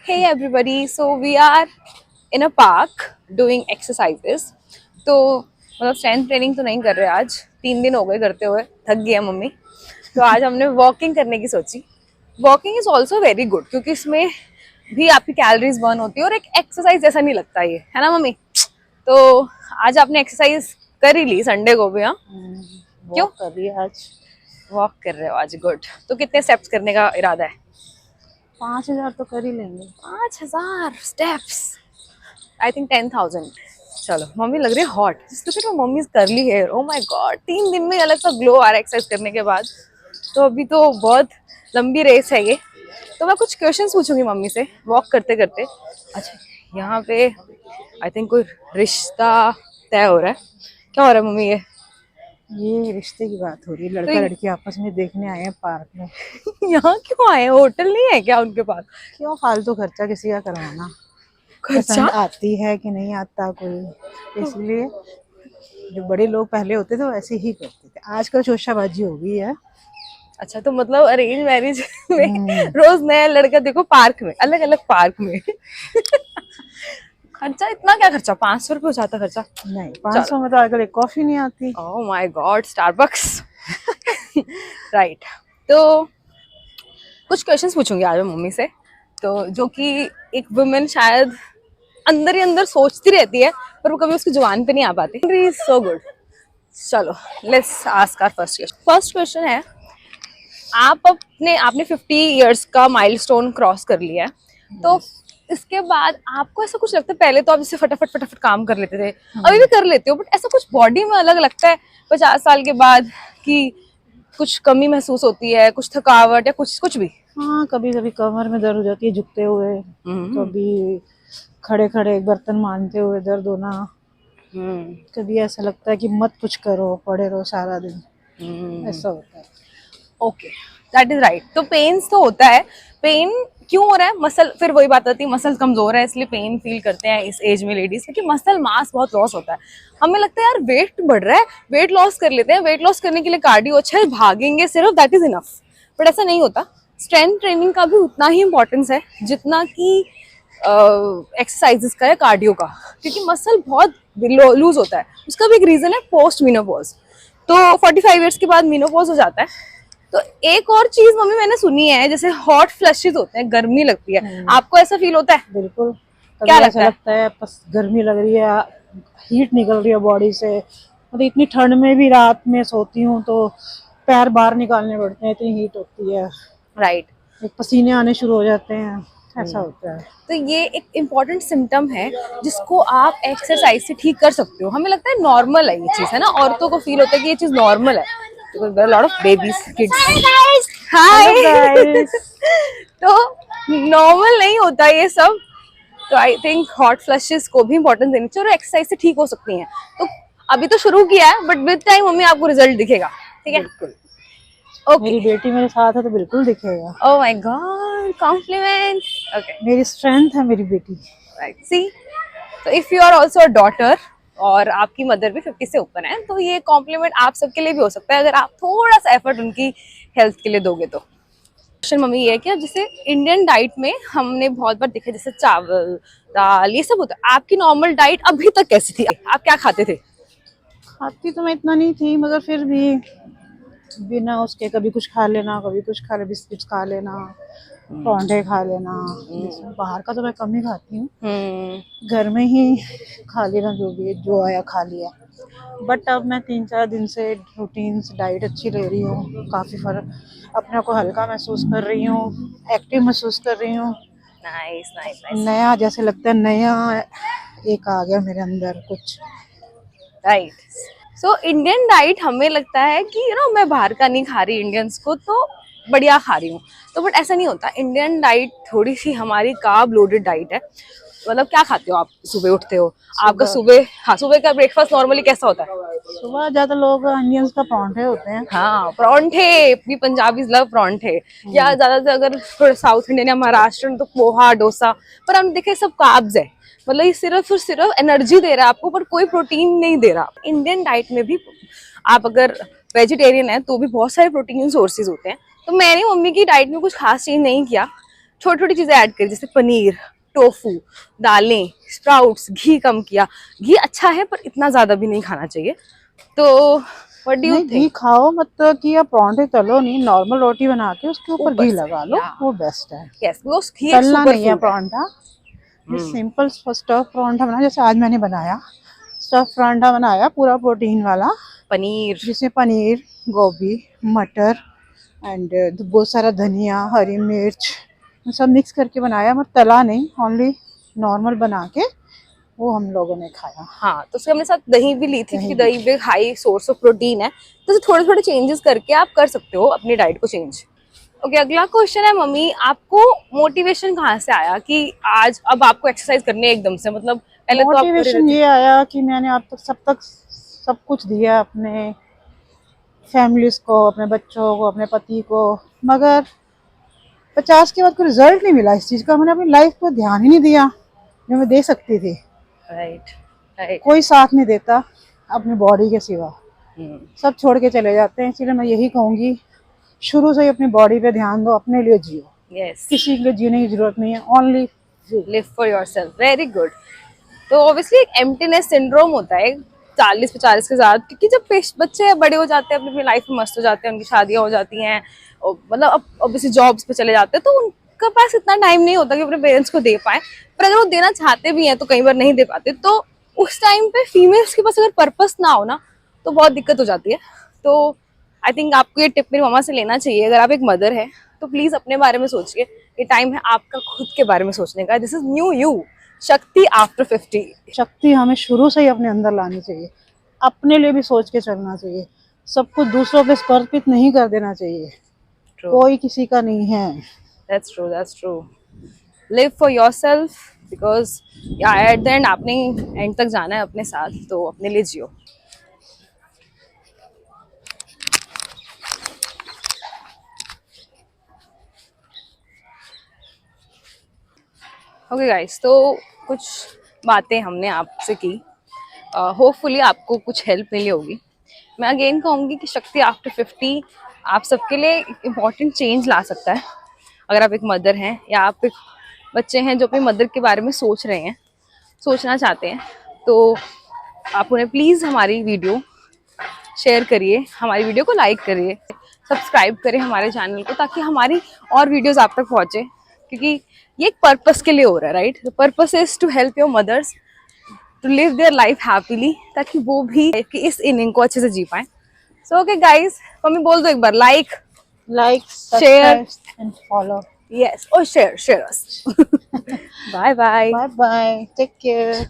Hey everybody, so we are in a park doing exercises. तो मतलब strength training तो नहीं कर रहे आज, 3 दिन हो गए करते हुए, थक गई है मम्मी। तो आज हमने वॉकिंग करने की सोची। Walking is also very good क्योंकि इसमें भी आपकी कैलोरीज बर्न होती है और एक एक्सरसाइज जैसा नहीं लगता ये, है ना मम्मी? तो आज आपने एक्सरसाइज कर ही ली संडे को भी। हाँ, क्यों वॉक कर रही है आज। वॉक कर रहे हो आज? गुड। तो कितने स्टेप्स करने का इरादा है? 5,000 तो कर ही लेंगे। 5,000 स्टेप्स। I think 10,000। चलो, मम्मी लग रही है हॉट। तो mummy curly hair, oh my God, 3 दिन में अलग सा ग्लो आ रहा है एक्सरसाइज करने के बाद। तो अभी तो बहुत लंबी रेस है ये। तो मैं कुछ क्वेश्चंस पूछूंगी मम्मी से वॉक करते करते। अच्छा, यहाँ पे आई थिंक कोई रिश्ता तय हो रहा है। क्या हो रहा है मम्मी ये? ये रिश्ते की बात हो रही है, तो लड़का लड़की आपस में देखने आए हैं पार्क में। यहाँ क्यों आए? होटल नहीं है क्या उनके पास? क्यों फालतू खर्चा किसी का करवाना। खर्चा? पसंद आती है कि नहीं आता कोई, इसलिए जो बड़े लोग पहले होते थे वो ऐसे ही करते थे। आजकल शोशाबाजी हो गई है। अच्छा, तो मतलब अरेंज मैरिज में हम्म, रोज नया लड़का देखो पार्क में, अलग अलग पार्क में। खर्चा इतना क्या? खर्चा 500 रुपये हो जाता खर्चा। नहीं चलो, 500 में तो आजकल एक कॉफी नहीं आती। ओह माय गॉड, स्टारबक्स। राइट। तो कुछ क्वेश्चंस पूछूंगी आज मैं मम्मी से, तो जो कि एक वुमेन शायद अंदर ही अंदर सोचती रहती है पर वो कभी उसकी जुबान पे नहीं आ पाती। So good. चलो, let's ask our first question. First question है, आपने 50 इयर्स का माइलस्टोन क्रॉस कर लिया है। तो इसके बाद आपको ऐसा कुछ लगता है? पहले तो आप जैसे फटाफट फटाफट काम कर लेते थे, अभी भी कर लेते हो, बट ऐसा कुछ बॉडी में अलग लगता है 50 साल के बाद कि कुछ कमी महसूस होती है, कुछ थकावट या कुछ कुछ भी? हाँ, कभी कभी कमर में दर्द हो जाती है झुकते हुए, कभी खड़े खड़े बर्तन मांजते हुए दर्द होना, कभी ऐसा लगता है कि मत कुछ करो पड़े रहो सारा दिन, ऐसा होता है। Okay, that is right. तो पेन्स तो होता है। पेन क्यों हो रहा है? मसल, फिर वही बात आती है, मसल कमजोर है इसलिए पेन फील करते हैं इस एज में लेडीज, क्योंकि मसल मास बहुत लॉस होता है। हमें लगता है यार वेट बढ़ रहा है, वेट लॉस कर लेते हैं, वेट लॉस करने के लिए कार्डियो अच्छा है, भागेंगे सिर्फ, दैट इज इनफ। बट ऐसा नहीं होता। स्ट्रेंथ ट्रेनिंग का भी उतना ही इंपॉर्टेंस है जितना कि एक्सरसाइजेस का या कार्डियो का, क्योंकि मसल बहुत लूज होता है। उसका भी एक रीजन है पोस्ट मीनोपॉज। तो 45 इयर्स के बाद मीनोपॉज हो जाता है। तो एक और चीज मम्मी मैंने सुनी है, जैसे हॉट फ्लशेस होते हैं, गर्मी लगती है, आपको ऐसा फील होता है? बिल्कुल। क्या कभी ऐसा लगता है? लगता है गर्मी लग रही है, हीट निकल रही है बॉडी से। मतलब इतनी ठंड में भी रात में सोती हूँ तो पैर बाहर निकालने पड़ते हैं, इतनी हीट होती है। राइट। एक पसीने आने शुरू हो जाते हैं, ऐसा होता है। तो ये एक इम्पॉर्टेंट सिम्टम है जिसको आप एक्सरसाइज से ठीक कर सकते हो। हमें लगता है नॉर्मल है ये चीज, है ना, औरतों को फील होता है कि ये चीज नॉर्मल है, because lot of babies kids. Hello hi. Guys. तो नॉर्मल नहीं होता ये सब। तो आई थिंक हॉट फ्लशेस को भी इंपॉर्टेंस देनी चाहिए और एक्सरसाइज से ठीक हो सकती हैं। तो अभी तो शुरू किया है, बट विद टाइम मम्मी आपको रिजल्ट दिखेगा। ठीक है? बिल्कुल। ओके। मेरी बेटी मेरे साथ है तो बिल्कुल दिखेगा। Oh my God, compliment. Okay, मेरी स्ट्रेंथ है मेरी बेटी। राइट। सी, तो if you are also a daughter और आपकी मदर भी 50 से ऊपर है, तो ये कॉम्प्लीमेंट आप सबके लिए भी हो सकता है अगर आप थोड़ा सा एफर्ट उनकी हेल्थ के लिए दोगे तो। क्वेश्चन मम्मी ये है कि जैसे इंडियन डाइट में हमने बहुत बार देखा, जैसे चावल दाल ये सब होता है, आपकी नॉर्मल डाइट अभी तक कैसी थी? आप क्या खाते थे? खाती तो मैं इतना नहीं थी, मगर फिर भी बिना उसके कभी कुछ खा लेना, कभी कुछ खा लेना, बिस्किट्स खा लेना, परांठे खा लेना। बाहर का तो मैं कम ही खाती हूँ, घर में ही खा लेना, जो भी जो आया खा लिया। बट अब मैं 3-4 दिन से रूटीन से डाइट अच्छी ले रही हूँ, काफ़ी फर्क, अपने आप को हल्का महसूस कर रही हूँ, एक्टिव महसूस कर रही हूँ। Nice nice nice. नया जैसे लगता है, नया एक आ गया मेरे अंदर कुछ। राइट। सो इंडियन डाइट हमें लगता है कि मैं बाहर का नहीं खा रही, इंडियंस को तो बढ़िया खा रही हूँ। तो बट ऐसा नहीं होता। इंडियन डाइट थोड़ी सी हमारी कार्ब लोडेड डाइट है। मतलब क्या खाते हो आप? सुबह उठते हो, आपका सुबह सुबह, हाँ, सुबह का ब्रेकफास्ट नॉर्मली कैसा होता है? सुबह ज़्यादा लोग इंडियंस का परांठे होते हैं। हाँ, परांठे भी, पंजाबी लव परांठे। या ज्यादातर अगर थोड़ा साउथ इंडियन या महाराष्ट्र तो पोहा डोसा। पर हमने देखा सब कार्ब्स है, मतलब ये सिर्फ और सिर्फ एनर्जी दे रहा है आपको, पर कोई प्रोटीन नहीं दे रहा। इंडियन डाइट में भी आप अगर वेजिटेरियन है तो भी बहुत सारे प्रोटीन सोर्सेज होते हैं। तो मैंने मम्मी की डाइट में कुछ खास चेंज नहीं किया, छोटी छोटी चीजें ऐड करी, जैसे पनीर, टोफू, दालें, स्प्राउट्स, घी कम किया। घी अच्छा है पर इतना ज्यादा भी नहीं खाना चाहिए। तो व्हाट डू यू नहीं, घी थिंक? खाओ, मतलब कि आप परांठे तलो नहीं, नॉर्मल रोटी बना के उसके ऊपर ऊपर घी से, लगा लो, या वो बेस्ट है। यस, बिकॉज घी एक तलना सुपर नहीं है फूड है। परांठा। ये सिंपल स्टफ परांठा बना, जैसे आज मैंने बनाया स्टफ परांठा बनाया, पूरा प्रोटीन वाला, पनीर, जिसमें पनीर, गोभी, मटर एंड बहुत सारा धनिया, हरी मिर्च, सब मिक्स करके बनाया, मगर तला नहीं, ओनली नॉर्मल बना के वो हम लोगों ने खाया। हाँ, तो उसके हमने साथ दही भी ली थी, दही क्योंकि भी दही भी हाई सोर्स ऑफ प्रोटीन है। तो थोड़े थोड़े चेंजेस करके आप कर सकते हो अपनी डाइट को चेंज। ओके, अगला क्वेश्चन है, मम्मी आपको मोटिवेशन कहाँ से आया कि आज अब आपको एक्सरसाइज करनी है एकदम से? मतलब पहले तो आप कर ही रहे मोटिवेशन थे। ये आया कि मैंने आज तक सब कुछ दिया अपने फैमिलीज को, अपने बच्चों को, अपने पति को, मगर 50 के बाद कोई रिजल्ट नहीं मिला इस चीज का। मैंने अपनी लाइफ पर ध्यान ही नहीं दिया जो मैं दे सकती थी। Right, right. कोई साथ नहीं देता अपनी बॉडी के सिवा, सब छोड़ के चले जाते हैं। इसलिए मैं यही कहूंगी, शुरू से ही अपनी बॉडी पे ध्यान दो, अपने लिए जियो, यस, किसी के लिए जीने की जरूरत नहीं है, only live for yourself, very good. तो ऑब्वियसली एक एम्प्टीनेस सिंड्रोम होता है 40-45 के साथ, क्योंकि जब बच्चे बड़े हो जाते हैं, अपनी अपनी लाइफ में मस्त हो जाते हैं, उनकी शादियां हो जाती हैं, और मतलब अब ऑब्वियसली जॉब्स पे चले जाते हैं, तो उनका पास इतना टाइम नहीं होता कि अपने पेरेंट्स को दे पाए। पर अगर वो देना चाहते भी हैं तो कई बार नहीं दे पाते। तो उस टाइम पे फीमेल्स के पास अगर पर्पस ना हो ना, तो बहुत दिक्कत हो जाती है। तो आई थिंक आपको ये टिप मेरी मम्मा से लेना चाहिए। अगर आप एक मदर है तो प्लीज अपने बारे में सोचिए। ये टाइम है आपका खुद के बारे में सोचने का। दिस इज न्यू यू, शक्ति आफ्टर 50। शक्ति हमें शुरू से ही अपने अंदर लानी चाहिए, अपने लिए भी सोच के चलना चाहिए, सब कुछ दूसरों पे समर्पित नहीं कर देना चाहिए। True. कोई किसी का नहीं है। That's true, that's true. Live for yourself, because yeah, at the end आपने एंड तक जाना है अपने साथ, तो अपने लिए जियो। ओके गाइस, तो कुछ बातें हमने आपसे की, होपफुली आपको कुछ हेल्प मिली होगी। मैं अगेन कहूँगी कि शक्ति आफ्टर 50 आप सबके लिए इम्पॉर्टेंट चेंज ला सकता है। अगर आप एक मदर हैं या आप एक बच्चे हैं जो अपनी मदर के बारे में सोच रहे हैं, सोचना चाहते हैं, तो आप उन्हें प्लीज़ हमारी वीडियो शेयर करिए, हमारी वीडियो को लाइक करिए, सब्सक्राइब करें हमारे चैनल को, ताकि हमारी और वीडियोस आप तक पहुंचे। क्योंकि ये एक पर्पस के लिए हो रहा है, right? The purpose is to help your mothers to live their life happily, ताकि वो भी लाइफ की इस इनिंग को अच्छे से जी पाए। सो ओके गाइज, मम्मी बोल दो एक बार, like, subscribe and follow. Yes, और share us. Bye bye. Bye bye, take care.